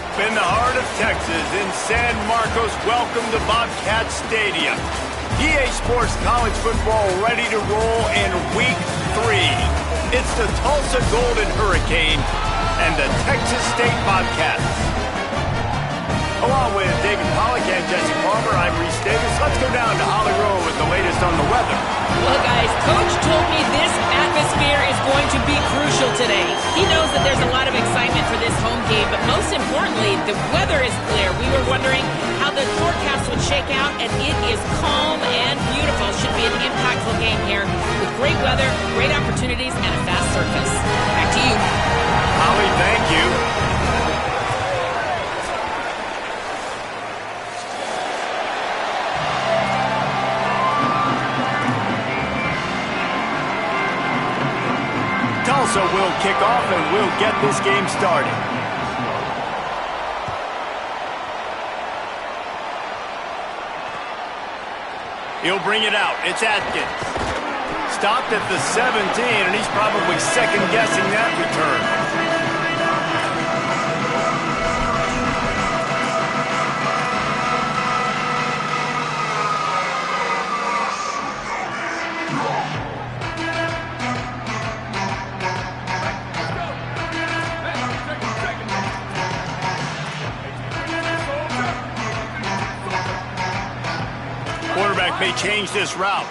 deep in the heart of Texas in San Marcos. Welcome to Bobcat Stadium. EA Sports College Football ready to roll in Week 3. It's the Tulsa Golden Hurricane and the Texas State Bobcats. Along with David Pollack and Jesse Palmer, I'm Reese Davis. Let's go down to Holly Rowe with the latest on the weather. Well, guys, Coach told me this atmosphere is going to be crucial today. He knows that there's a lot of excitement for this home game, but most importantly, the weather is clear. We were wondering how the forecast would shake out, and it is calm and beautiful. Should be an impactful game here with great weather, great opportunities, and a fast surface. Back to you. Holly, thank you. Tulsa will kick off and we'll get this game started. He'll bring it out. It's Atkins. Stopped at the 17, and he's probably second-guessing that return. Quarterback may change this route.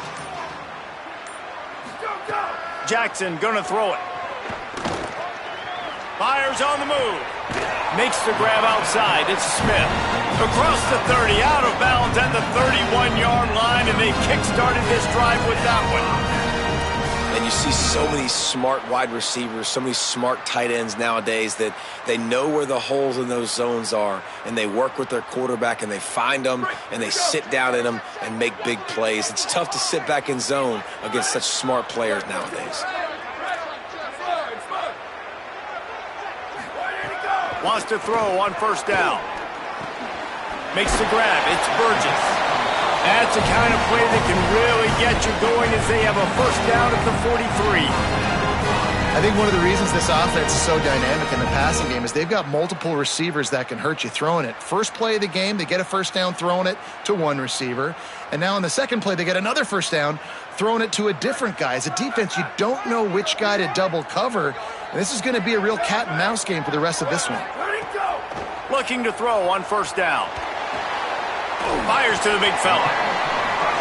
Jackson gonna throw it. Fires on the move. Makes the grab outside. It's Smith. Across the 30, out of bounds at the 31-yard line, and they kick-started this drive with that one. And you see so many smart wide receivers, so many smart tight ends nowadays that they know where the holes in those zones are, and they work with their quarterback, and they find them, and they sit down in them and make big plays. It's tough to sit back in zone against such smart players nowadays. Wants to throw on first down. Makes the grab. It's Burgess. That's the kind of play that can really get you going as they have a first down at the 43. I think one of the reasons this offense is so dynamic in the passing game is they've got multiple receivers that can hurt you throwing it. First play of the game, they get a first down throwing it to one receiver. And now in the second play, they get another first down throwing it to a different guy. As a defense, you don't know which guy to double cover. And this is going to be a real cat and mouse game for the rest of this one. Looking to throw on first down. Fires to the big fella.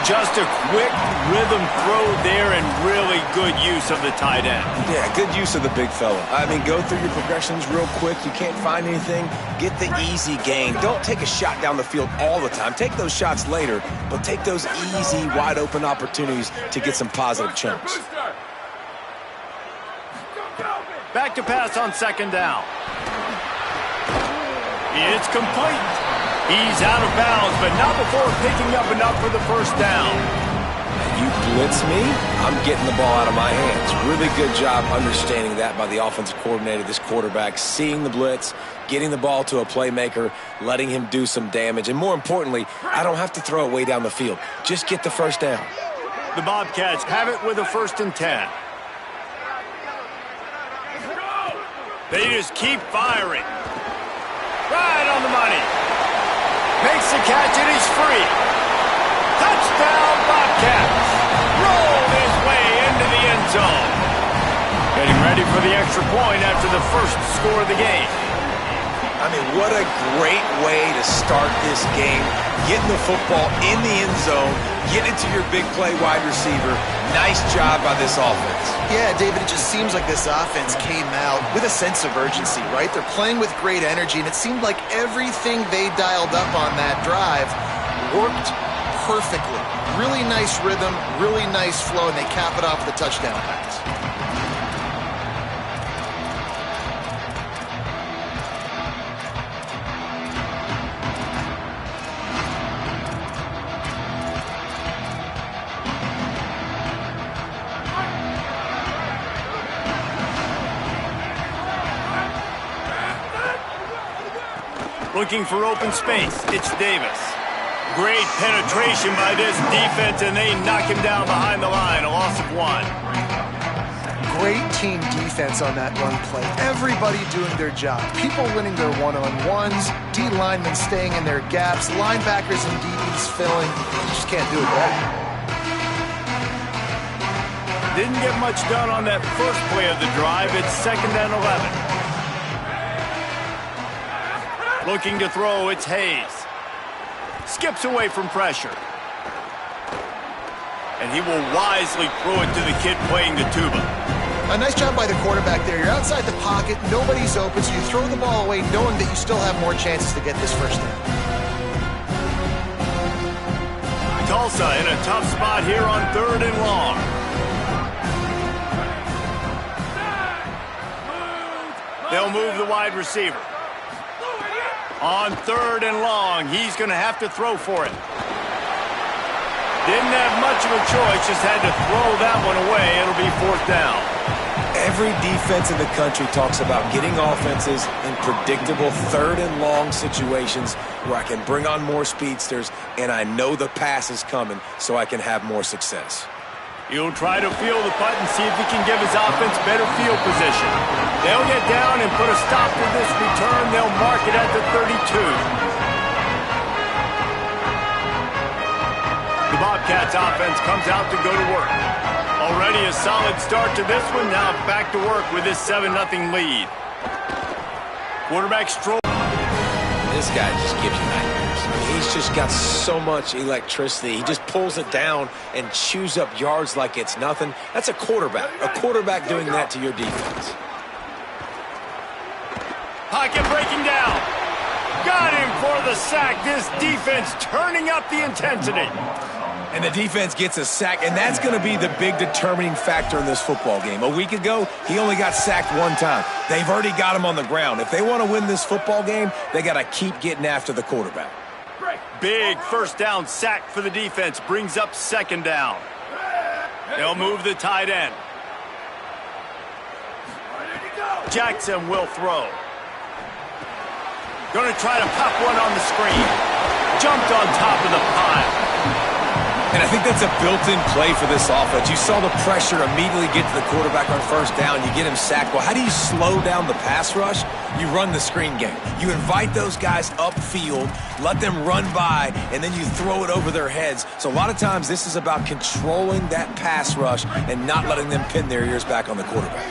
Just a quick rhythm throw there and really good use of the tight end. Yeah, good use of the big fella. I mean, go through your progressions real quick. You can't find anything. Get the easy gain. Don't take a shot down the field all the time. Take those shots later, but take those easy, wide-open opportunities to get some positive chunks. Back to pass on second down. It's complete. He's out of bounds, but not before picking up enough for the first down. You blitz me, I'm getting the ball out of my hands. Really good job understanding that by the offensive coordinator, this quarterback, seeing the blitz, getting the ball to a playmaker, letting him do some damage. And more importantly, I don't have to throw it way down the field. Just get the first down. The Bobcats have it with a 1st and 10. They just keep firing. Right on the money. Makes the catch, and he's free. Touchdown, Bobcats. Rolled his way into the end zone. Getting ready for the extra point after the first score of the game. I mean, what a great way to start this game. Getting the football in the end zone, getting it to your big play wide receiver. Nice job by this offense. Yeah, David, it just seems like this offense came out with a sense of urgency, right? They're playing with great energy, and it seemed like everything they dialed up on that drive worked perfectly. Really nice rhythm, really nice flow, and they cap it off with a touchdown pass. Looking for open space. It's Davis. Great penetration by this defense, and they knock him down behind the line. A loss of 1. great team defense on that run play. Everybody doing their job. People winning their one-on-ones, D linemen staying in their gaps, linebackers and DBs filling. You just can't do it better. Didn't get much done on that first play of the drive. It's 2nd and 11. Looking to throw, it's Hayes. Skips away from pressure. And he will wisely throw it to the kid playing the tuba. A nice job by the quarterback there. You're outside the pocket, nobody's open, so you throw the ball away knowing that you still have more chances to get this first down. Tulsa in a tough spot here on 3rd and long. They'll move the wide receiver. On 3rd and long, he's going to have to throw for it. Didn't have much of a choice, just had to throw that one away. It'll be 4th down. Every defense in the country talks about getting offenses in predictable 3rd and long situations where I can bring on more speedsters and I know the pass is coming so I can have more success. He'll try to field the putt and see if he can give his offense better field position. They'll get down and put a stop to this return. They'll mark it at the 32. The Bobcats offense comes out to go to work. Already a solid start to this one. Now back to work with this 7-0 lead. Quarterback stroll. This guy just gives you nightmares. He's just got so much electricity. He just pulls it down and chews up yards like it's nothing. That's a quarterback. A quarterback doing that to your defense. Pocket breaking down. Got him for the sack. This defense turning up the intensity. And the defense gets a sack, and that's going to be the big determining factor in this football game. A week ago, he only got sacked one time. They've already got him on the ground. If they want to win this football game, they got to keep getting after the quarterback. Big first down sack for the defense. Brings up 2nd down. They'll move the tight end. Jackson will throw. Going to try to pop one on the screen. Jumped on top of the pile. And I think that's a built-in play for this offense. You saw the pressure immediately get to the quarterback on 1st down. You get him sacked. Well, how do you slow down the pass rush? You run the screen game. You invite those guys upfield, let them run by, and then you throw it over their heads. So a lot of times this is about controlling that pass rush and not letting them pin their ears back on the quarterback.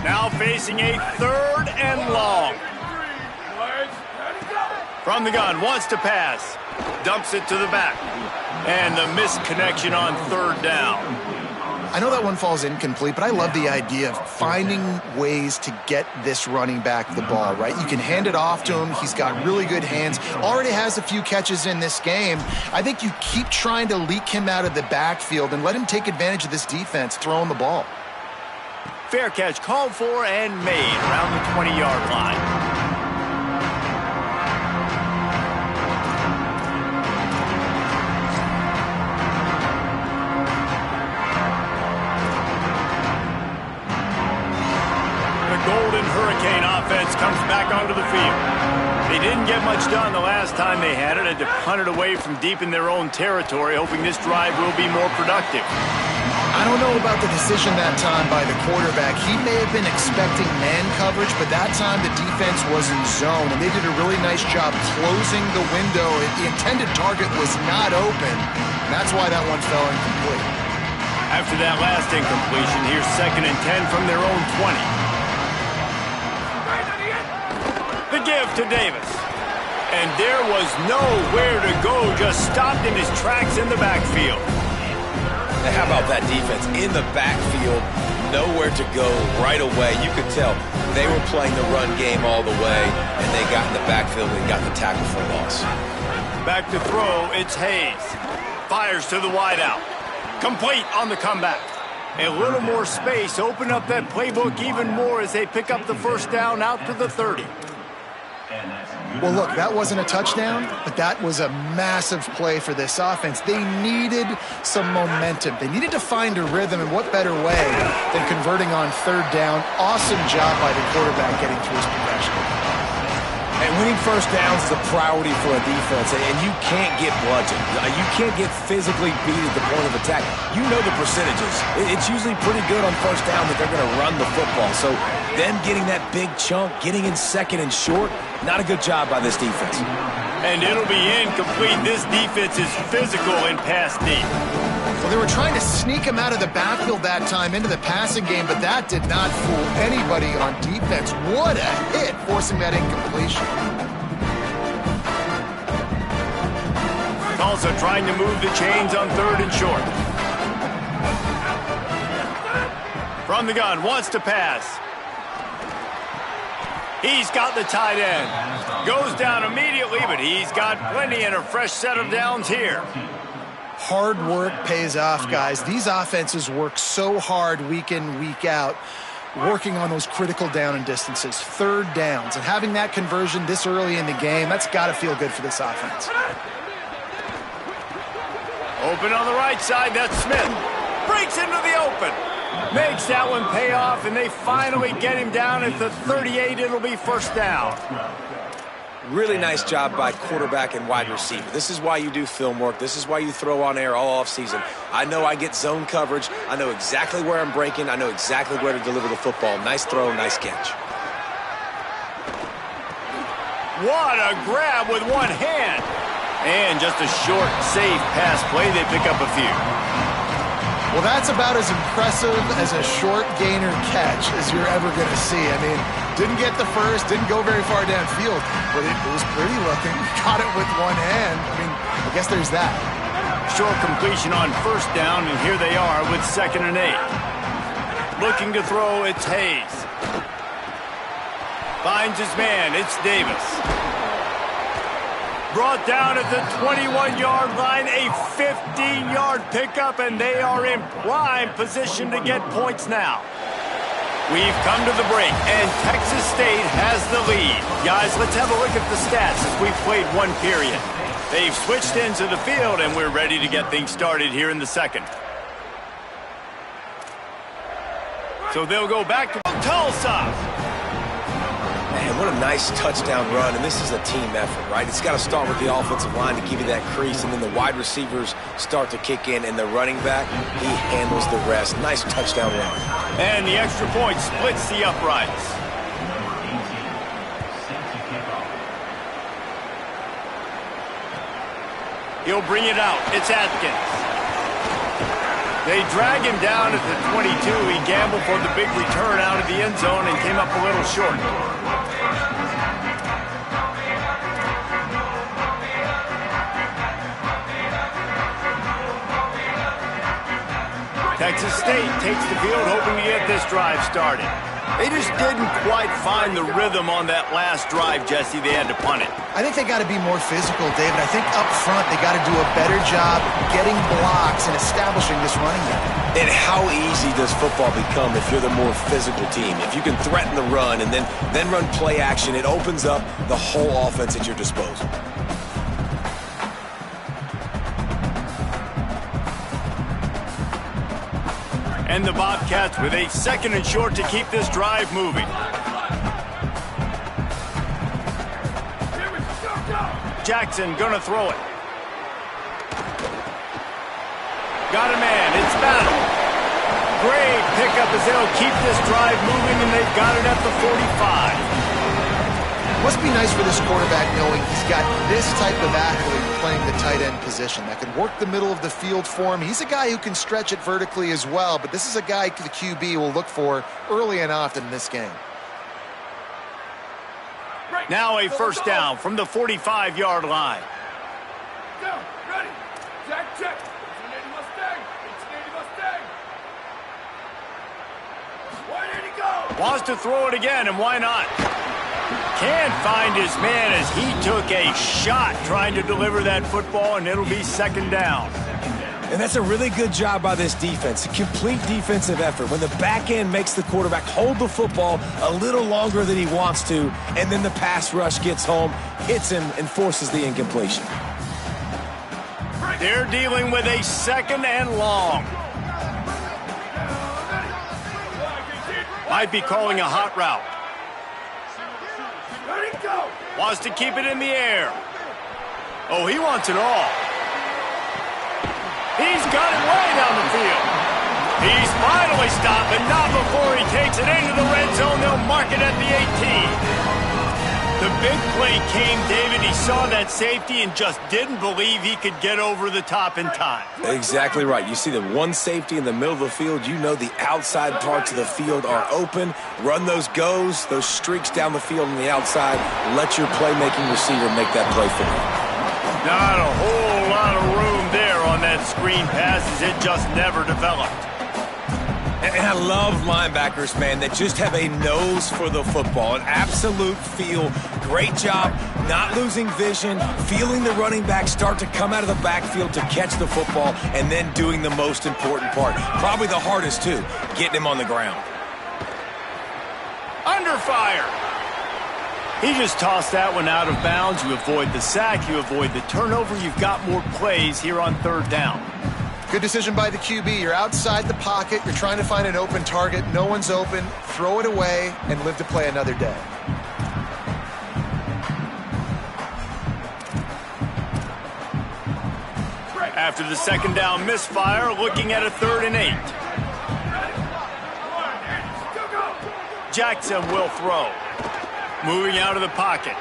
Now facing a 3rd and long. From the gun, wants to pass. Dumps it to the back. And the missed connection on 3rd down. I know that one falls incomplete, but I love the idea of finding ways to get this running back the ball, right? You can hand it off to him. He's got really good hands. Already has a few catches in this game. I think you keep trying to leak him out of the backfield and let him take advantage of this defense throwing the ball. Fair catch called for and made around the 20-yard line. Golden Hurricane offense comes back onto the field. They didn't get much done the last time they had it. Had to punt it away from deep in their own territory, hoping this drive will be more productive. I don't know about the decision that time by the quarterback. He may have been expecting man coverage, but that time the defense was in zone, and they did a really nice job closing the window. The intended target was not open. That's why that one fell incomplete. After that last incompletion, here's 2nd and 10 from their own 20. The give to Davis. And there was nowhere to go, just stopped in his tracks in the backfield. Now, how about that defense in the backfield, nowhere to go right away. You could tell they were playing the run game all the way, and they got in the backfield and got the tackle for loss. Back to throw, it's Hayes. Fires to the wideout. Complete on the comeback. A little more space, open up that playbook even more as they pick up the first down out to the 30. Well, look, that wasn't a touchdown, but that was a massive play for this offense. They needed some momentum. They needed to find a rhythm, and what better way than converting on 3rd down. Awesome job by the quarterback getting through his progression. And Winning first downs is a priority for a defense, and you can't get bludgeoned. You can't get physically beat at the point of attack. You know the percentages. It's usually pretty good on first down that they're going to run the football. So them getting that big chunk, getting in second and short, not a good job by this defense. And it'll be incomplete. This defense is physical in pass deep. Well, they were trying to sneak him out of the backfield that time into the passing game, but that did not fool anybody on defense. What a hit, forcing that incompletion. Tulsa trying to move the chains on 3rd and short. From the gun, wants to pass. He's got the tight end. Goes down immediately, but he's got plenty and a fresh set of downs here. Hard work pays off, guys. These offenses work so hard week in, week out, working on those critical down and distances, 3rd downs, and having that conversion this early in the game, that's got to feel good for this offense. Open on the right side, that's Smith. Breaks into the open. Makes that one pay off, and they finally get him down at the 38. It'll be first down. Really nice job by quarterback and wide receiver. This is why you do film work. This is why you throw on air all offseason. I know I get zone coverage. I know exactly where I'm breaking. I know exactly where to deliver the football. Nice throw, nice catch. What a grab with one hand. And just a short, safe pass play. They pick up a few. Well, that's about as impressive as a short gainer catch as you're ever going to see. I mean, didn't get the first, didn't go very far downfield, but it was pretty looking. Caught it with one hand. I mean, I guess there's that. Short completion on first down, and here they are with 2nd and 8. Looking to throw, it's Hayes. Finds his man, it's Davis. Brought down at the 21-yard line, a 15-yard pickup, and they are in prime position to get points now. We've come to the break, and Texas State has the lead. Guys, let's have a look at the stats as we've played one period. They've switched into the field, and we're ready to get things started here in the second. So they'll go back to Tulsa. Man, what a nice touchdown run, and this is a team effort, right? It's got to start with the offensive line to give you that crease, and then the wide receivers start to kick in, and the running back, he handles the rest. Nice touchdown run. And the extra point splits the uprights. He'll bring it out. It's Atkins. They drag him down at the 22. He gambled for the big return out of the end zone and came up a little short. Texas State takes the field hoping to get this drive started. They just didn't quite find the rhythm on that last drive, Jesse. They had to punt it. I think they got to be more physical, David. I think up front they got to do a better job getting blocks and establishing this running game. And how easy does football become if you're the more physical team? If you can threaten the run and then run play action, it opens up the whole offense at your disposal. And the Bobcats with a 2nd and short to keep this drive moving. Jackson gonna throw it. Got a man, it's Battle. Great pickup as they'll keep this drive moving, and they've got it at the 45. Must be nice for this quarterback knowing he's got this type of athlete playing the tight end position that can work the middle of the field for him. He's a guy who can stretch it vertically as well, but this is a guy the QB will look for early and often in this game. Now a first down from the 45-yard line. Down, ready. Jack, check. 180 go. Wants to throw it again, and why not? Can't find his man as he took a shot trying to deliver that football, and it'll be 2nd down. And that's a really good job by this defense. A complete defensive effort. When the back end makes the quarterback hold the football a little longer than he wants to, and then the pass rush gets home, hits him, and forces the incompletion. They're dealing with a 2nd and long. Might be calling a hot route. Ready, go. Wants to keep it in the air. Oh, he wants it all. He's got it way down the field. He's finally stopped, but not before he takes it into the red zone. They'll mark it at the 18. The big play came, David. He saw that safety and just didn't believe he could get over the top in time. Exactly right. You see the one safety in the middle of the field. You know the outside parts of the field are open. Run those goes, those streaks down the field on the outside. Let your playmaking receiver make that play for you. Not a whole lot of room there on that screen pass as it just never developed. And I love linebackers, man, that just have a nose for the football, an absolute feel. Great job not losing vision, feeling the running back start to come out of the backfield to catch the football, and then doing the most important part. Probably the hardest, too, getting him on the ground. Under fire. He just tossed that one out of bounds. You avoid the sack, you avoid the turnover. You've got more plays here on third down. Good decision by the QB. You're outside the pocket. You're trying to find an open target. No one's open. Throw it away and live to play another day. After the second down misfire, looking at a 3rd and 8. Jackson will throw. Moving out of the pocket.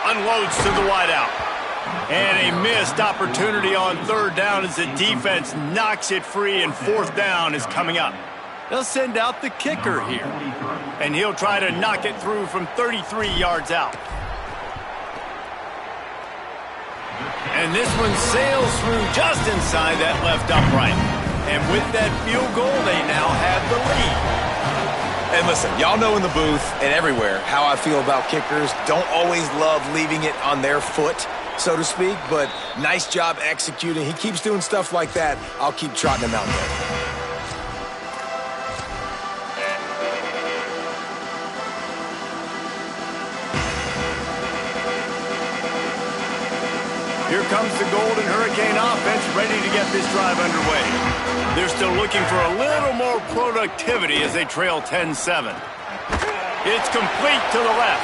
Unloads to the wideout. And a missed opportunity on 3rd down as the defense knocks it free, and 4th down is coming up. They'll send out the kicker here. And he'll try to knock it through from 33 yards out. And this one sails through just inside that left upright. And with that field goal, they now have the lead. And listen, y'all know in the booth and everywhere how I feel about kickers. Don't always love leaving it on their foot, so to speak, but nice job executing. He keeps doing stuff like that. I'll keep trotting him out there. Here comes the Golden Hurricane offense, ready to get this drive underway. They're still looking for a little more productivity as they trail 10-7. It's complete to the left.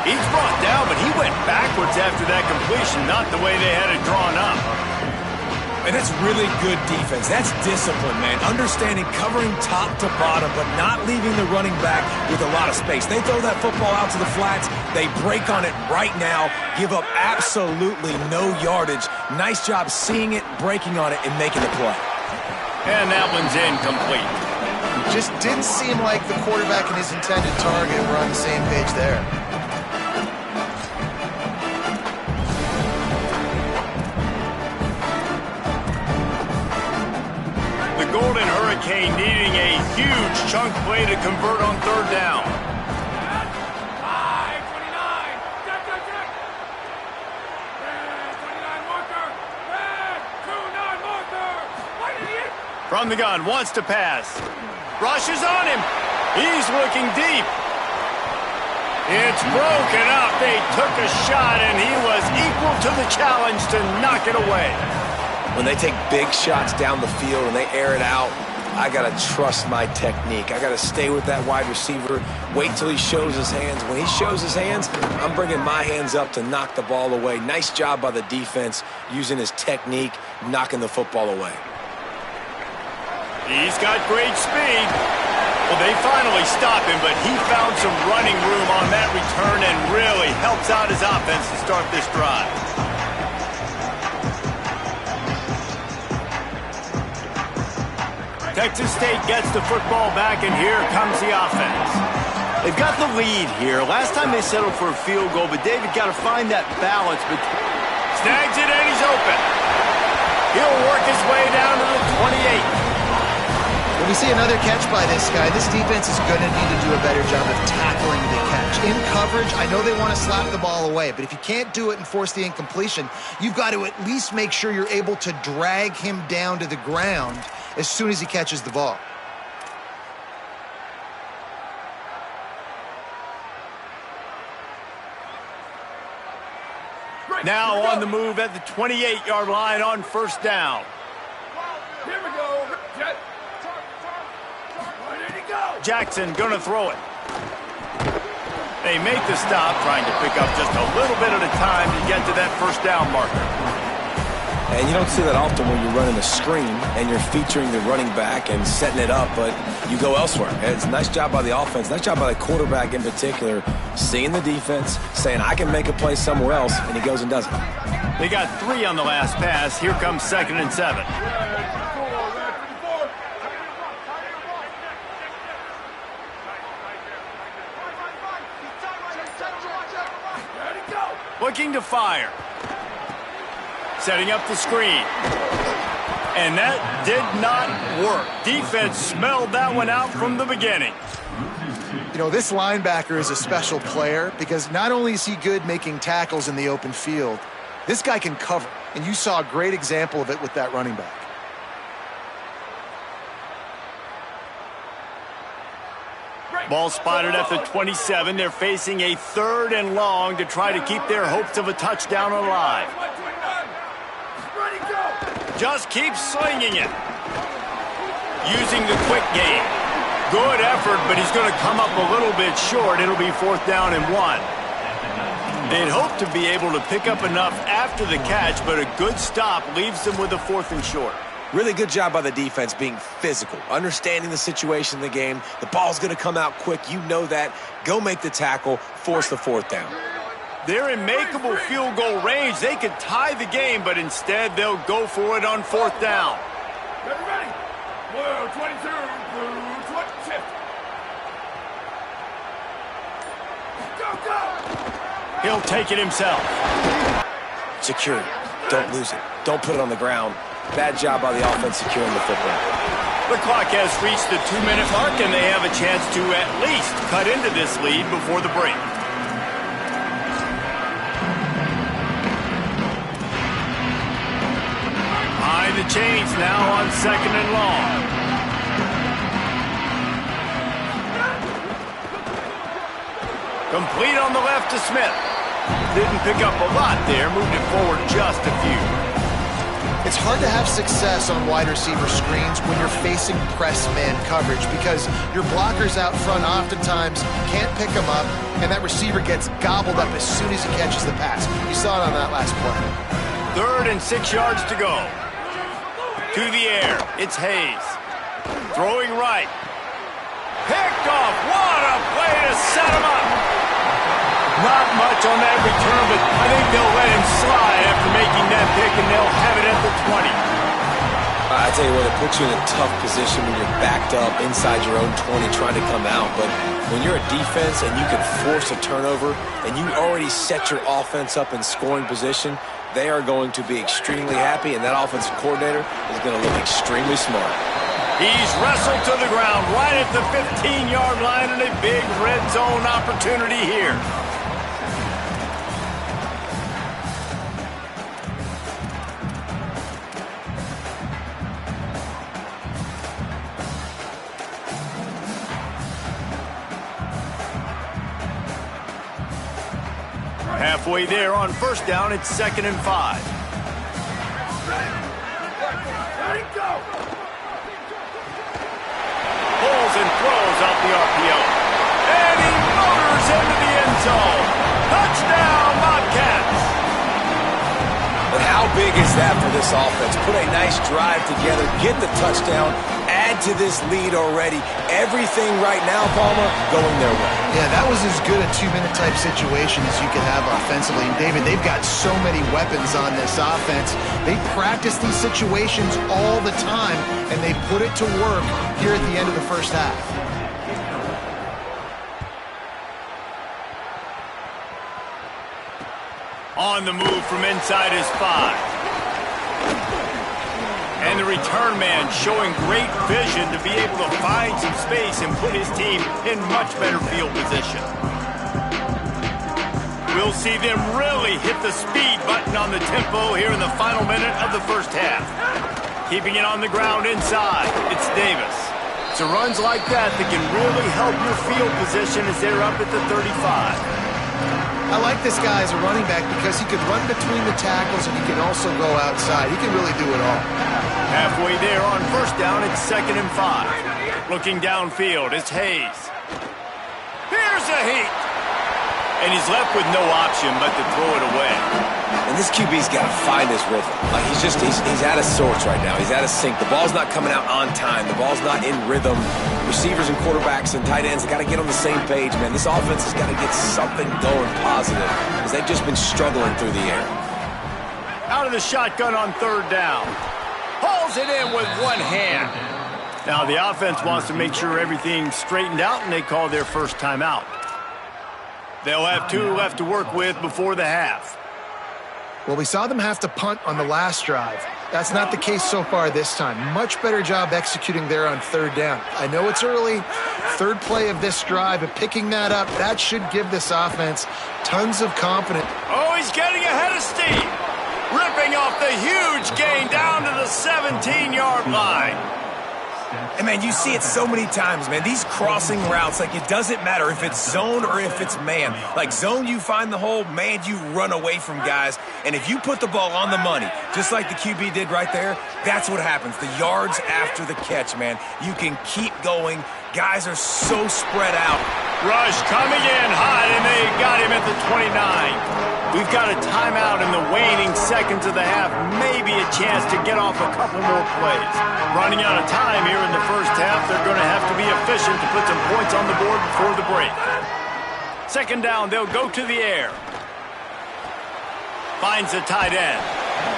He's brought down, but he went backwards after that completion, not the way they had it drawn up. And that's really good defense. That's discipline, man. Understanding covering top to bottom, but not leaving the running back with a lot of space. They throw that football out to the flats. They break on it right now, give up absolutely no yardage. Nice job seeing it, breaking on it, and making the play. And that one's incomplete. Just didn't seem like the quarterback and his intended target were on the same page there. Golden Hurricane needing a huge chunk play to convert on 3rd down. 29. Check. Red 29 marker. Red 29 marker. What idiot? From the gun, wants to pass. Rushes on him. He's looking deep. It's broken up. They took a shot, and he was equal to the challenge to knock it away. When they take big shots down the field and they air it out, I got to trust my technique. I got to stay with that wide receiver, wait till he shows his hands. When he shows his hands, I'm bringing my hands up to knock the ball away. Nice job by the defense using his technique, knocking the football away. He's got great speed. Well, they finally stop him, but he found some running room on that return and really helps out his offense to start this drive. Texas State gets the football back, and here comes the offense. They've got the lead here. Last time they settled for a field goal, but David got to find that balance. But snags it, and he's open. He'll work his way down to the 28. When we see another catch by this guy, this defense is going to need to do a better job of tackling the catch. In coverage, I know they want to slap the ball away, but if you can't do it and force the incompletion, you've got to at least make sure you're able to drag him down to the ground as soon as he catches the ball. Now on the move at the 28-yard line on 1st down. Here we go. Jet. Where did he go? Jackson gonna throw it. They make the stop, trying to pick up just a little bit at a time to get to that first down marker. And you don't see that often when you're running a screen and you're featuring the running back and setting it up, but you go elsewhere. And it's a nice job by the offense, nice job by the quarterback in particular, seeing the defense, saying, I can make a play somewhere else, and he goes and does it. They got 3 on the last pass. Here comes 2nd and 7. Looking to fire. Setting up the screen. And that did not work. Defense smelled that one out from the beginning. You know, this linebacker is a special player because not only is he good making tackles in the open field, this guy can cover. And you saw a great example of it with that running back. Ball spotted at the 27. They're facing a 3rd and long to try to keep their hopes of a touchdown alive. Just keep slinging it. Using the quick game. Good effort, but he's going to come up a little bit short. It'll be 4th down and 1. They'd hope to be able to pick up enough after the catch, but a good stop leaves them with a 4th and short. Really good job by the defense being physical, understanding the situation in the game. The ball's going to come out quick. You know that. Go make the tackle, force the 4th down. They're in makeable field goal range. They could tie the game, but instead they'll go for it on 4th down. Ready? Blue 22, blue 20. Go! He'll take it himself. Secure it. Don't lose it. Don't put it on the ground. Bad job by the offense securing the football. The clock has reached the 2-minute mark, and they have a chance to at least cut into this lead before the break. Behind the chains now on 2nd and long. Complete on the left to Smith. Didn't pick up a lot there, moved it forward just a few. It's hard to have success on wide receiver screens when you're facing press man coverage because your blockers out front oftentimes can't pick them up, and that receiver gets gobbled up as soon as he catches the pass. You saw it on that last play. 3rd and 6 yards to go. To the air, it's Hayes. Throwing right. Picked off. What a play to set him up. Not much on that return, but I think they'll let him slide after making that pick, and they'll have it at the 20. I tell you what, it puts you in a tough position when you're backed up inside your own 20 trying to come out. But when you're a defense and you can force a turnover and you already set your offense up in scoring position, they are going to be extremely happy, and that offensive coordinator is going to look extremely smart. He's wrestled to the ground right at the 15-yard line, and a big red zone opportunity here. Halfway there on 1st down, it's 2nd and 5. Ready, go! Pulls and throws out the RPO. And he motors into the end zone. Touchdown, Bobcats! But how big is that for this offense? Put a nice drive together, get the touchdown, add to this lead already. Everything right now, Palmer, going their way. Yeah, that was as good a 2-minute type situation as you could have offensively. And David, they've got so many weapons on this offense. They practice these situations all the time, and they put it to work here at the end of the first half. On the move from inside his 5. And the return man showing great vision to be able to find some space and put his team in much better field position. We'll see them really hit the speed button on the tempo here in the final minute of the first half. Keeping it on the ground inside, it's Davis. It's runs like that that can really help your field position as they're up at the 35. I like this guy as a running back because he could run between the tackles and he can also go outside. He can really do it all. Halfway there on 1st down, it's 2nd and 5. Looking downfield, it's Hayes. Here's a heat. And he's left with no option but to throw it away. And this QB's got to find his rhythm. Like he's out of sorts right now. He's out of sync. The ball's not coming out on time. The ball's not in rhythm. Receivers and quarterbacks and tight ends got to get on the same page, man. This offense has got to get something going positive because they've just been struggling through the air. Out of the shotgun on third down. Hauls it in with one hand. Now the offense wants to make sure everything's straightened out, and they call their first timeout. They'll have 2 left to work with before the half. Well, we saw them have to punt on the last drive. That's not the case so far this time. Much better job executing there on third down. I know it's early. Third play of this drive, but picking that up, that should give this offense tons of confidence. Oh, he's getting ahead of steam. Ripping off the huge gain down to the 17-yard line. And, man, you see it so many times, man. These crossing routes, like, it doesn't matter if it's zone or if it's man. Like, zone, you find the hole. Man, you run away from guys. And if you put the ball on the money, just like the QB did right there, that's what happens. The yards after the catch, man. You can keep going. Guys are so spread out. Rush coming in hot, and they got him at the 29. We've got a timeout in the waning seconds of the half. Maybe a chance to get off a couple more plays. Running out of time here in the first half. They're going to have to be efficient to put some points on the board before the break. Second down, they'll go to the air. Finds the tight end.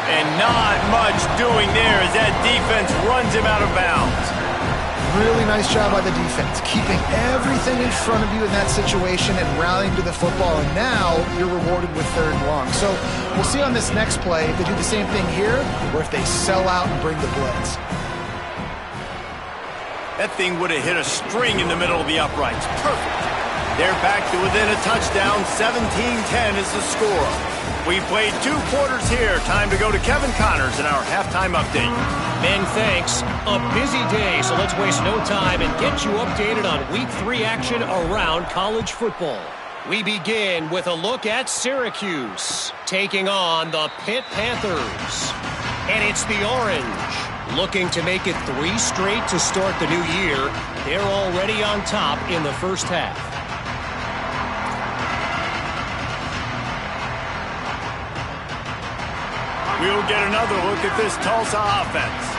And not much doing there as that defense runs him out of bounds. Really nice job by the defense, keeping everything in front of you in that situation and rallying to the football, and now you're rewarded with third and long. So we'll see on this next play if they do the same thing here or if they sell out and bring the blitz. That thing would have hit a string in the middle of the uprights. Perfect. They're back to within a touchdown. 17-10 is the score. We played 2 quarters here. Time to go to Kevin Connors in our halftime update. Men, thanks. A busy day, so let's waste no time and get you updated on Week 3 action around college football. We begin with a look at Syracuse, taking on the Pitt Panthers. And it's the Orange, looking to make it 3 straight to start the new year. They're already on top in the first half. We'll get another look at this Tulsa offense.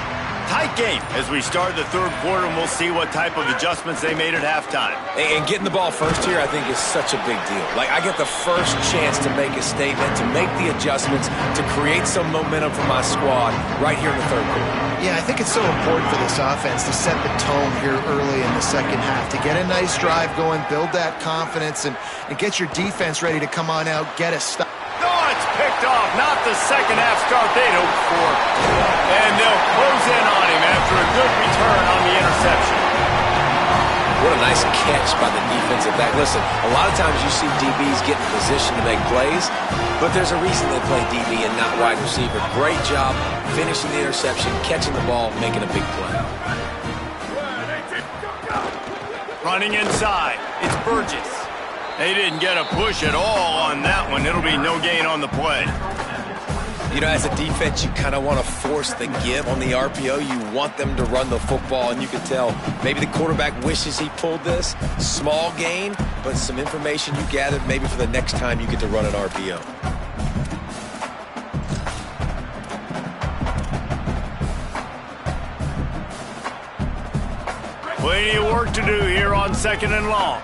Tight game as we start the third quarter, and we'll see what type of adjustments they made at halftime. And getting the ball first here, I think, is such a big deal. Like, I get the first chance to make a statement, to make the adjustments, to create some momentum for my squad right here in the third quarter. Yeah, I think it's so important for this offense to set the tone here early in the second half, to get a nice drive going, build that confidence, and get your defense ready to come on out, get a stop. Oh, it's picked off. Not the second half start they'd hoped for. And they'll close in on him after a good return on the interception. What a nice catch by the defensive back. Listen, a lot of times you see DBs get in position to make plays, but there's a reason they play DB and not wide receiver. Great job finishing the interception, catching the ball, making a big play. Running inside, it's Burgess. They didn't get a push at all on that one. It'll be no gain on the play. You know, as a defense, you kind of want to force the give on the RPO. You want them to run the football, and you can tell maybe the quarterback wishes he pulled this. Small gain, but some information you gathered maybe for the next time you get to run an RPO. Plenty of work to do here on second and long.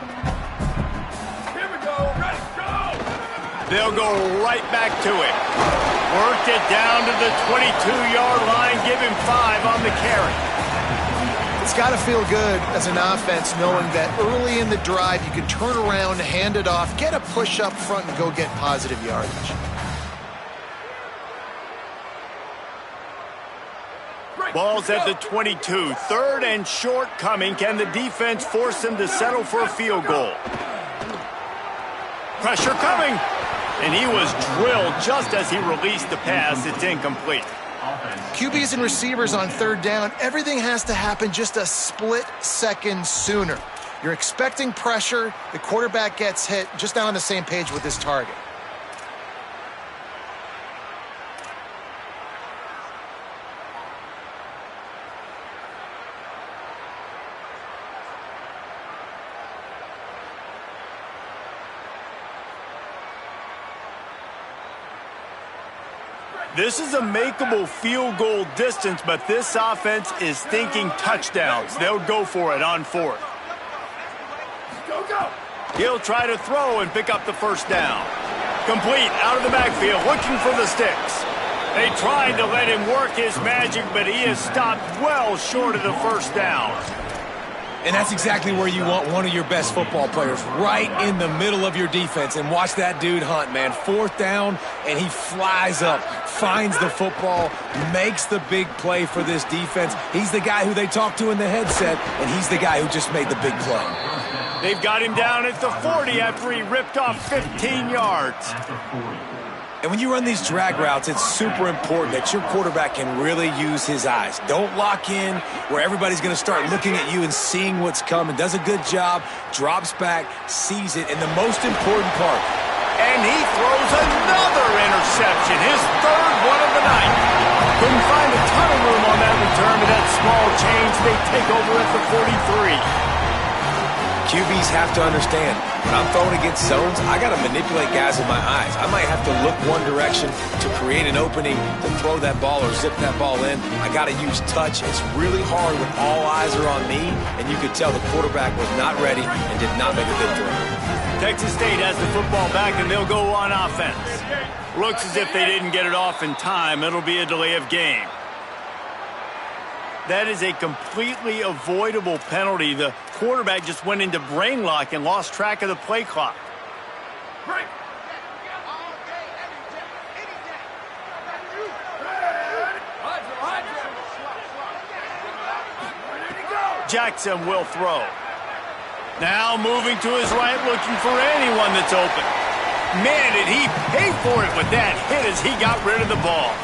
They'll go right back to it. Work it down to the 22-yard line. Give him 5 on the carry. It's got to feel good as an offense knowing that early in the drive you can turn around, hand it off, get a push up front, and go get positive yardage. Ball's at the 22. Third and short coming. Can the defense force them to settle for a field goal? Pressure coming. And he was drilled just as he released the pass. It's incomplete. QBs and receivers on third down, everything has to happen just a split second sooner. You're expecting pressure, the quarterback gets hit, just not on the same page with his target. This is a makeable field goal distance, but this offense is thinking touchdowns. They'll go for it on fourth. Go, go. He'll try to throw and pick up the first down. Complete out of the backfield, looking for the sticks. They tried to let him work his magic, but he is stopped well short of the first down. And that's exactly where you want one of your best football players, right in the middle of your defense. And watch that dude hunt, man. Fourth down, and he flies up, finds the football, makes the big play for this defense. He's the guy who they talk to in the headset, and he's the guy who just made the big play. They've got him down at the 40 after he ripped off 15 yards. And when you run these drag routes, it's super important that your quarterback can really use his eyes. Don't lock in where everybody's going to start looking at you and seeing what's coming. Does a good job, drops back, sees it, and the most important part. And he throws another interception, his third one of the night. Couldn't find a ton of room on that return, but that small change, they take over at the 43. QBs have to understand, when I'm throwing against zones, I got to manipulate guys with my eyes. I might have to look one direction to create an opening to throw that ball or zip that ball in. I got to use touch. It's really hard when all eyes are on me, and you could tell the quarterback was not ready and did not make a good throw. Texas State has the football back, and they'll go on offense. Looks as if they didn't get it off in time. It'll be a delay of game. That is a completely avoidable penalty. The quarterback just went into brain lock and lost track of the play clock. Break. Jackson will throw. Now moving to his right, looking for anyone that's open. Man, did he pay for it with that hit as he got rid of the ball.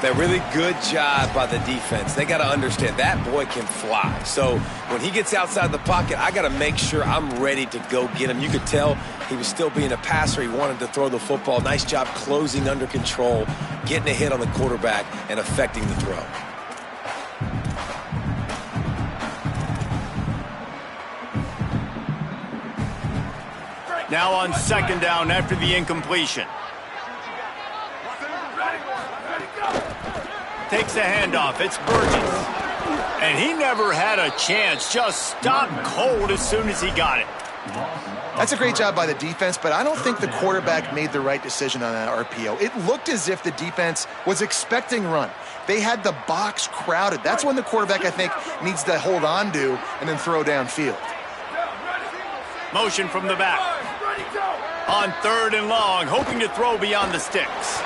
That really good job by the defense. They got to understand that boy can fly. So when he gets outside the pocket, I got to make sure I'm ready to go get him. You could tell he was still being a passer. He wanted to throw the football. Nice job closing under control, getting a hit on the quarterback, and affecting the throw. Now on second down after the incompletion. Takes the handoff. It's Burgess. And he never had a chance. Just stopped cold as soon as he got it. That's a great job by the defense, but I don't think the quarterback made the right decision on that RPO. It looked as if the defense was expecting run. They had the box crowded. That's when the quarterback, I think, needs to hold on to and then throw downfield. Motion from the back. On third and long, hoping to throw beyond the sticks.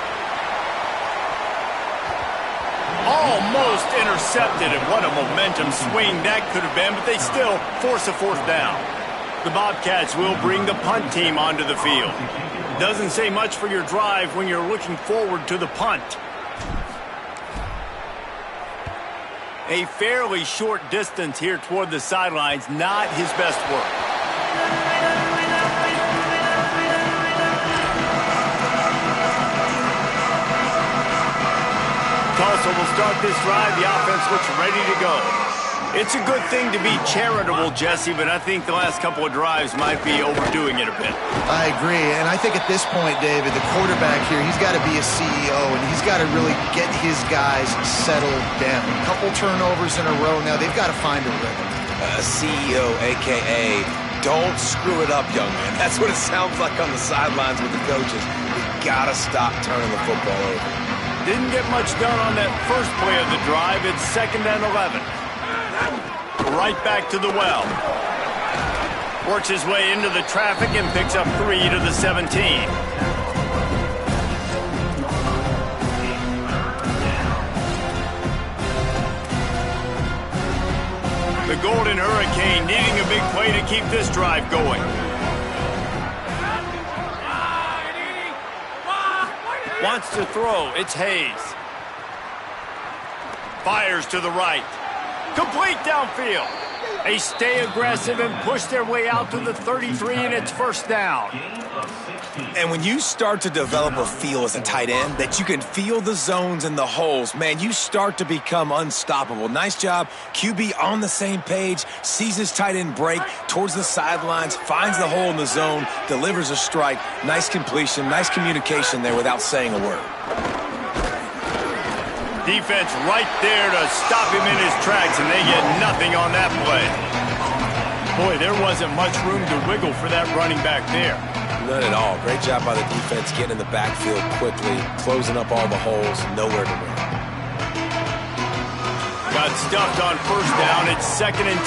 Almost intercepted, and what a momentum swing that could have been, but they still force a fourth down. The Bobcats will bring the punt team onto the field. Doesn't say much for your drive when you're looking forward to the punt. A fairly short distance here toward the sidelines, not his best work. Tulsa will start this drive. The offense looks ready to go. It's a good thing to be charitable, Jesse, but I think the last couple of drives might be overdoing it a bit. I agree, and I think at this point, David, the quarterback here, he's got to be a CEO, and he's got to really get his guys settled down. A couple turnovers in a row now. They've got to find a rhythm. CEO, a.k.a. don't screw it up, young man. That's what it sounds like on the sidelines with the coaches. We got to stop turning the football over. Didn't get much done on that first play of the drive. It's 2nd and 11. Right back to the well. Works his way into the traffic and picks up 3 to the 17. The Golden Hurricane needing a big play to keep this drive going. Wants to throw. It's Hayes. Fires to the right. Complete downfield. They stay aggressive and push their way out to the 33, and it's first down. And when you start to develop a feel as a tight end that you can feel the zones and the holes, man, you start to become unstoppable. Nice job. QB on the same page, sees his tight end break towards the sidelines, finds the hole in the zone, delivers a strike. Nice completion, nice communication there without saying a word. Defense right there to stop him in his tracks, and they get nothing on that play. Boy, there wasn't much room to wiggle for that running back there. None at all. Great job by the defense getting in the backfield quickly, closing up all the holes, nowhere to run. Got stuffed on first down. It's 2nd and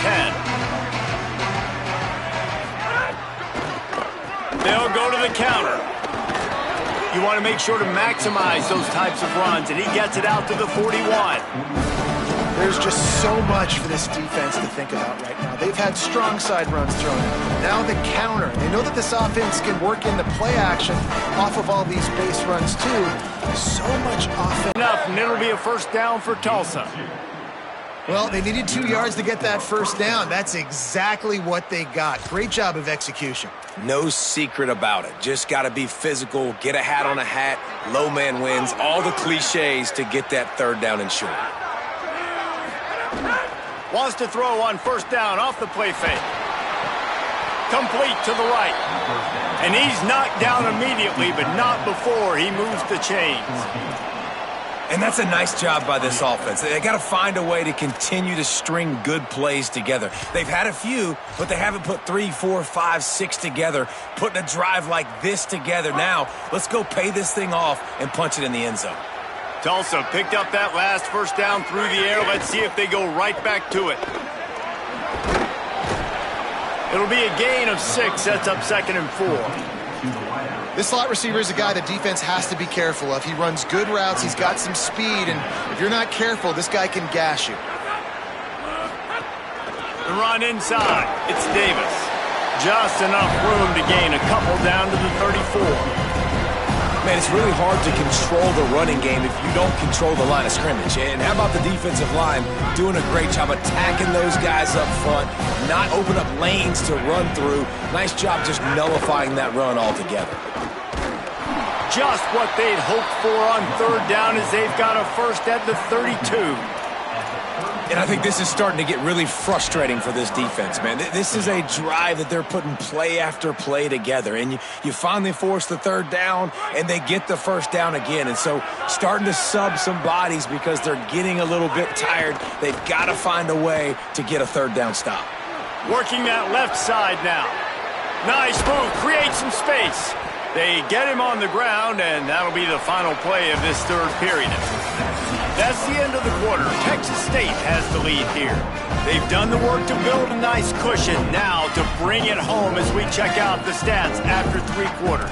10. They'll go to the counter. You want to make sure to maximize those types of runs, and he gets it out to the 41. There's just so much for this defense to think about right now. They've had strong side runs thrown out. Now the counter. They know that this offense can work in the play action off of all these base runs too. So much offense. Enough, and it'll be a first down for Tulsa. Well, they needed 2 yards to get that first down. That's exactly what they got. Great job of execution. No secret about it. Just got to be physical, get a hat on a hat, low man wins, all the cliches to get that third down and short. Wants to throw on first down off the play fake. Complete to the right. And he's knocked down immediately, but not before he moves the chains. And that's a nice job by this offense. They got to find a way to continue to string good plays together. They've had a few, but they haven't put 3, 4, 5, 6 together, putting a drive like this together. Now, let's go pay this thing off and punch it in the end zone. Tulsa picked up that last first down through the air. Let's see if they go right back to it. It'll be a gain of 6. That's up 2nd and 4. This slot receiver is a guy the defense has to be careful of. He runs good routes. He's got some speed, and if you're not careful, this guy can gash you. The run inside. It's Davis. Just enough room to gain a couple down to the 34. Man, it's really hard to control the running game if you don't control the line of scrimmage. And how about the defensive line doing a great job attacking those guys up front, not open up lanes to run through. Nice job just nullifying that run altogether. Just what they'd hoped for on third down as they've got a first at the 32. And I think this is starting to get really frustrating for this defense, man. This is a drive that they're putting play after play together. And you finally force the third down, and they get the first down again. And so starting to sub some bodies because they're getting a little bit tired. They've got to find a way to get a third down stop. Working that left side now. Nice move. Create some space. They get him on the ground, and that'll be the final play of this third period. That's the end of the quarter. Texas State has the lead here. They've done the work to build a nice cushion. Now to bring it home as we check out the stats after 3 quarters.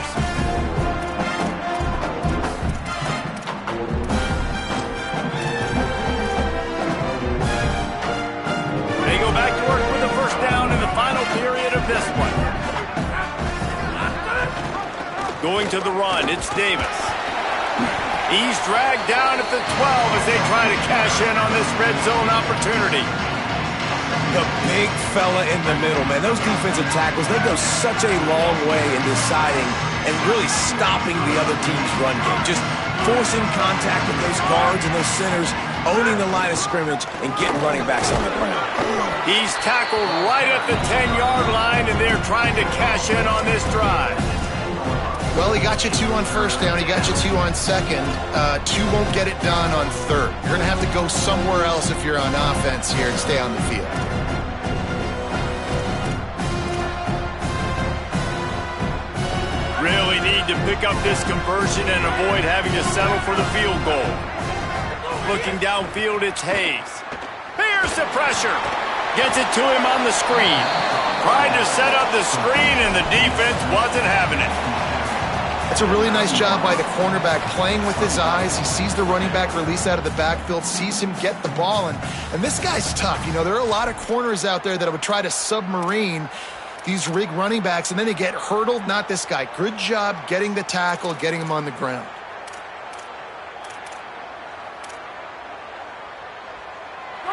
They go back to work with the first down in the final period of this one. Going to the run, it's Davis. He's dragged down at the 12 as they try to cash in on this red zone opportunity. The big fella in the middle, man. Those defensive tackles, they go such a long way in deciding and really stopping the other team's run game. Just forcing contact with those guards and those centers, owning the line of scrimmage, and getting running backs on the ground. He's tackled right at the 10-yard line, and they're trying to cash in on this drive. Well, he got you 2 on first down. He got you 2 on second. 2 won't get it done on third. You're going to have to go somewhere else if you're on offense here and stay on the field. Really need to pick up this conversion and avoid having to settle for the field goal. Looking downfield, it's Hayes. Here's the pressure. Gets it to him on the screen. Tried to set up the screen, and the defense wasn't having it. It's a really nice job by the cornerback playing with his eyes. He sees the running back release out of the backfield, sees him get the ball, and this guy's tough. You know, there are a lot of corners out there that would try to submarine these rig running backs, and then they get hurdled. Not this guy. Good job getting the tackle, getting him on the ground.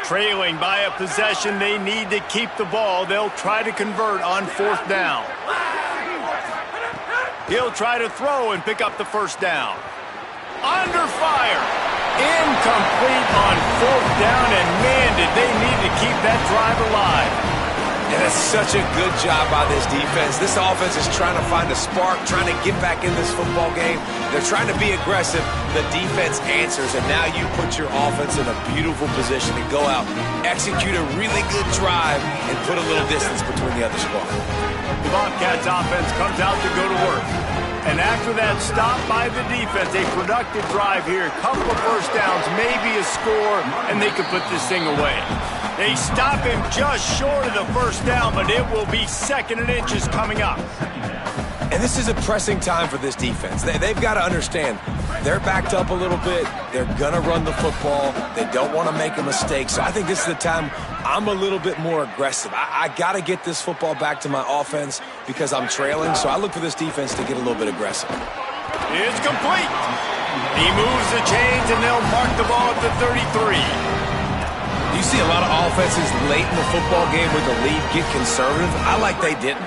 Trailing by a possession, they need to keep the ball. They'll try to convert on fourth down. He'll try to throw and pick up the first down. Under fire. Incomplete on fourth down, and man, did they need to keep that drive alive. And that's such a good job by this defense. This offense is trying to find a spark, trying to get back in this football game. They're trying to be aggressive. The defense answers, and now you put your offense in a beautiful position to go out, execute a really good drive, and put a little distance between the other squad. The Bobcats offense comes out to go to work. And after that stop by the defense, a productive drive here, a couple of first downs, maybe a score, and they could put this thing away. They stop him just short of the first down, but it will be 2nd and inches coming up. And this is a pressing time for this defense. They've got to understand, they're backed up a little bit. They're going to run the football. They don't want to make a mistake. So I think this is the time I'm a little bit more aggressive. I got to get this football back to my offense because I'm trailing. So I look for this defense to get a little bit aggressive. It's complete. He moves the chains, and they'll mark the ball at the 33. You see a lot of offenses late in the football game with the lead get conservative. I like they didn't.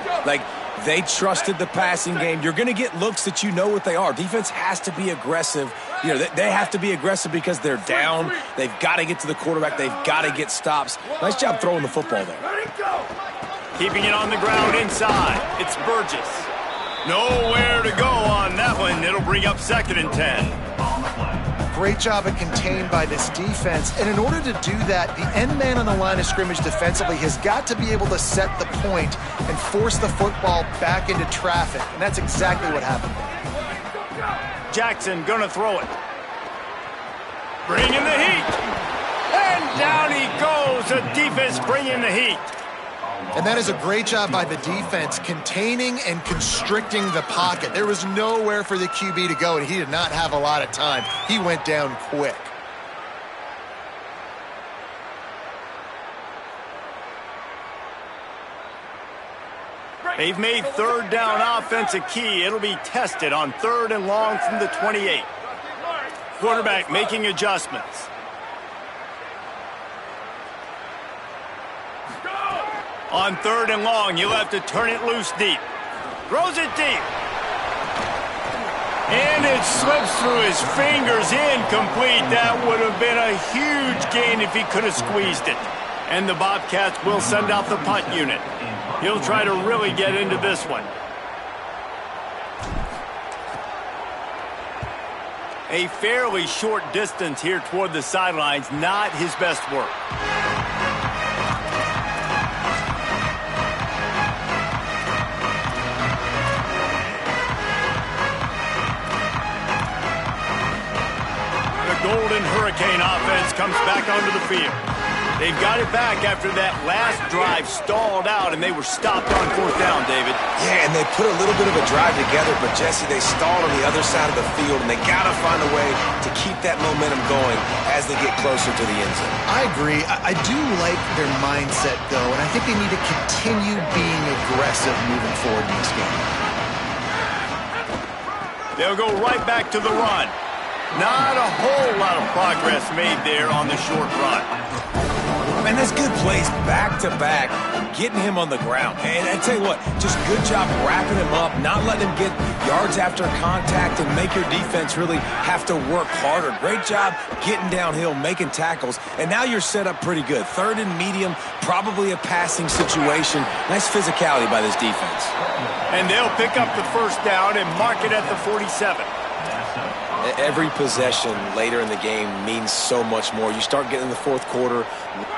They trusted the passing game. You're going to get looks that you know what they are. Defense has to be aggressive. They have to be aggressive because they're down. They've got to get to the quarterback. They've got to get stops. Nice job throwing the football there. Keeping it on the ground inside. It's Burgess. Nowhere to go on that one. It'll bring up 2nd and 10. Great job of contained by this defense. And in order to do that, the end man on the line of scrimmage defensively has got to be able to set the point and force the football back into traffic. And that's exactly what happened. Jackson gonna throw it. Bringing the heat. And down he goes. The defense bringing the heat. And that is a great job by the defense, containing and constricting the pocket. There was nowhere for the QB to go, and he did not have a lot of time. He went down quick. They've made 3rd down offense a key. It'll be tested on 3rd and long from the 28. Quarterback making adjustments. On 3rd and long, you'll have to turn it loose deep. Throws it deep. And it slips through his fingers, incomplete. That would have been a huge gain if he could have squeezed it. And the Bobcats will send out the punt unit. He'll try to really get into this one. A fairly short distance here toward the sidelines, not his best work. Golden Hurricane offense comes back onto the field. They've got it back after that last drive stalled out, and they were stopped on 4th down, David. Yeah, and they put a little bit of a drive together, but, Jesse, they stalled on the other side of the field, and they got to find a way to keep that momentum going as they get closer to the end zone. I agree. I do like their mindset, though, and I think they need to continue being aggressive moving forward in this game. They'll go right back to the run. Not a whole lot of progress made there on the short run. Man, that's good plays back-to-back, getting him on the ground. And I tell you what, just good job wrapping him up, not letting him get yards after contact and make your defense really have to work harder. Great job getting downhill, making tackles, and now you're set up pretty good. 3rd and medium, probably a passing situation. Nice physicality by this defense. And they'll pick up the 1st down and mark it at the 47. Every possession later in the game means so much more. You start getting in the 4th quarter.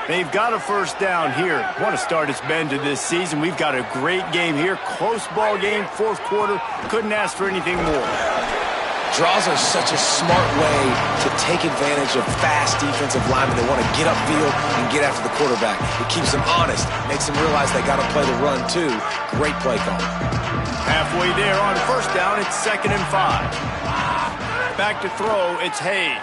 They've got a 1st down here. What a start it's been to this season. We've got a great game here. Close ball game, 4th quarter. Couldn't ask for anything more. Draws are such a smart way to take advantage of fast defensive linemen. They want to get upfield and get after the quarterback. It keeps them honest, makes them realize they got to play the run too. Great play call. Halfway there on 1st down, it's 2nd and 5. Back to throw, it's Hayes.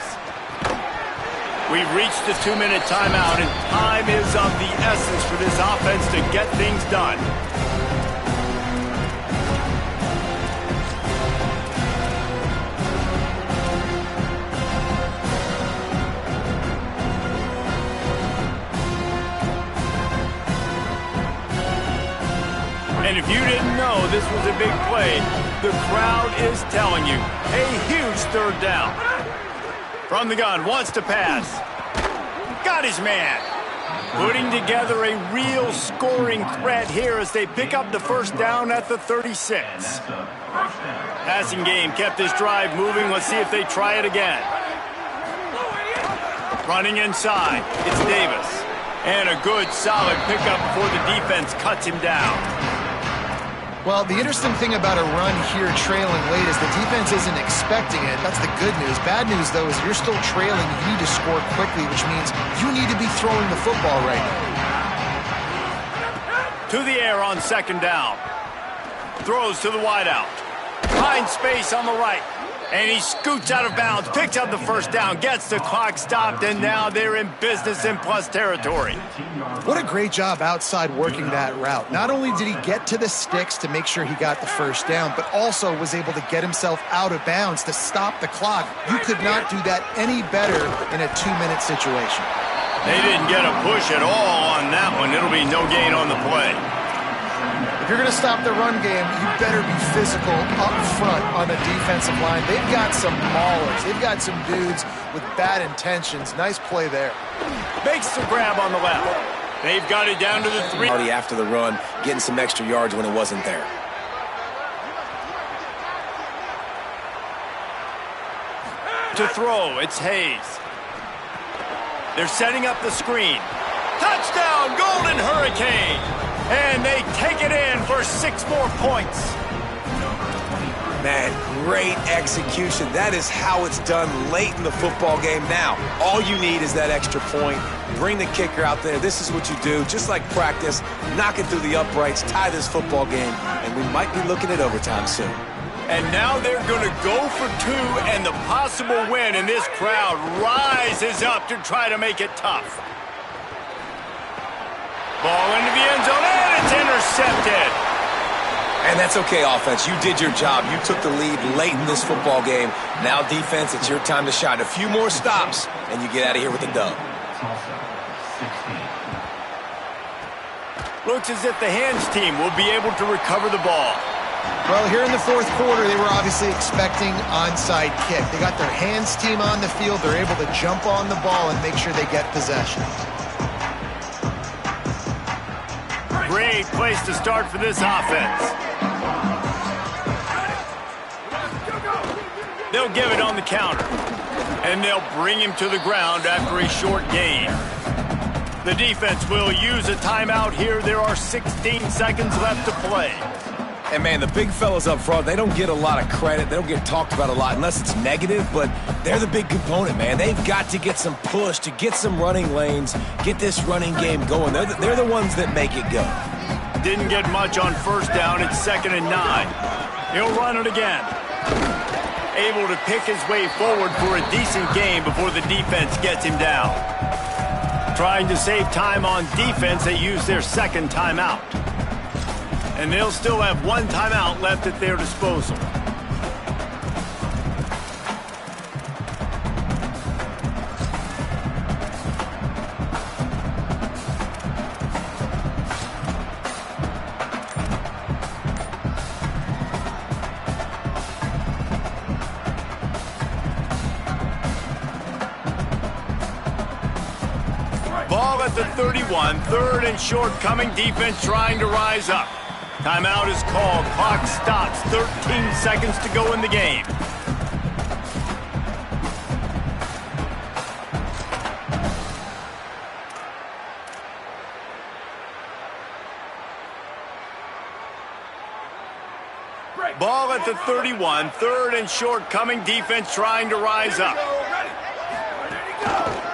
We've reached the 2-minute timeout, and time is of the essence for this offense to get things done. And if you didn't know this was a big play, the crowd is telling you. A huge 3rd down. From the gun, wants to pass. Got his man. Putting together a real scoring threat here as they pick up the first down at the 36. Passing game kept this drive moving. Let's see if they try it again. Running inside, it's Davis. And a good, solid pickup before the defense cuts him down. Well, the interesting thing about a run here trailing late is the defense isn't expecting it. That's the good news. Bad news, though, is you're still trailing. You need to score quickly, which means you need to be throwing the football right now. To the air on second down. Throws to the wideout. Finds space on the right. And he scoots out of bounds, picks up the first down, gets the clock stopped, and now they're in business in plus territory. What a great job outside working that route. Not only did he get to the sticks to make sure he got the first down, but also was able to get himself out of bounds to stop the clock. You could not do that any better in a 2-minute situation. They didn't get a push at all on that one. It'll be no gain on the play. If you're going to stop the run game, you better be physical up front on the defensive line. They've got some maulers. They've got some dudes with bad intentions. Nice play there. Makes the grab on the left. They've got it down to the 3. After the run, getting some extra yards when it wasn't there. To throw, it's Hayes. They're setting up the screen. Touchdown, Golden Hurricane! And they take it in for 6 more points. Man, great execution. That is how it's done late in the football game. Now, all you need is that extra point. Bring the kicker out there. This is what you do. Just like practice, knock it through the uprights, tie this football game, and we might be looking at overtime soon. And now they're going to go for 2 and the possible win, and this crowd rises up to try to make it tough. Ball into the end zone, and it's intercepted. And that's okay, offense. You did your job. You took the lead late in this football game. Now, defense, it's your time to shine. A few more stops, and you get out of here with a dub. Looks as if the hands team will be able to recover the ball. Well, here in the fourth quarter, they were obviously expecting onside kick. They got their hands team on the field. They're able to jump on the ball and make sure they get possession. Great place to start for this offense. They'll give it on the counter. And they'll bring him to the ground after a short gain. The defense will use a timeout here. There are 16 seconds left to play. And, man, the big fellas up front, they don't get a lot of credit. They don't get talked about a lot unless it's negative, but they're the big component, man. They've got to get some push, to get some running lanes, get this running game going. They're the ones that make it go. Didn't get much on first down. It's 2nd and 9. He'll run it again. Able to pick his way forward for a decent game before the defense gets him down. Trying to save time on defense, they use their second timeout. And they'll still have 1 timeout left at their disposal. Ball at the 31, 3rd and short coming, defense trying to rise up. Timeout is called. Clock stops. 13 seconds to go in the game. Ball at the 31. 3rd and short coming. Defense trying to rise up.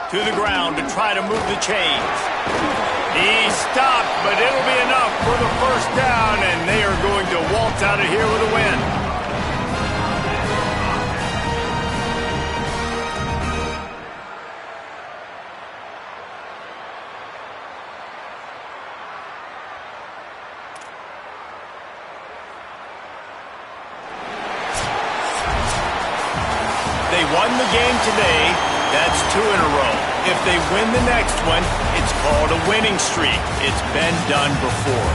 To the ground to try to move the chains. He stopped, but it'll be enough for the first down, and they are going to waltz out of here with a win. They won the game today. That's 2 in a row. If they win the next one, it's called a winning streak. It's been done before.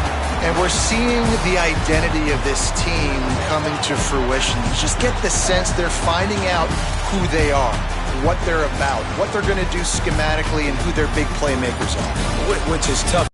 And we're seeing the identity of this team coming to fruition. You just get the sense they're finding out who they are. what they're about, what they're going to do schematically, and who their big playmakers are. Which is tough.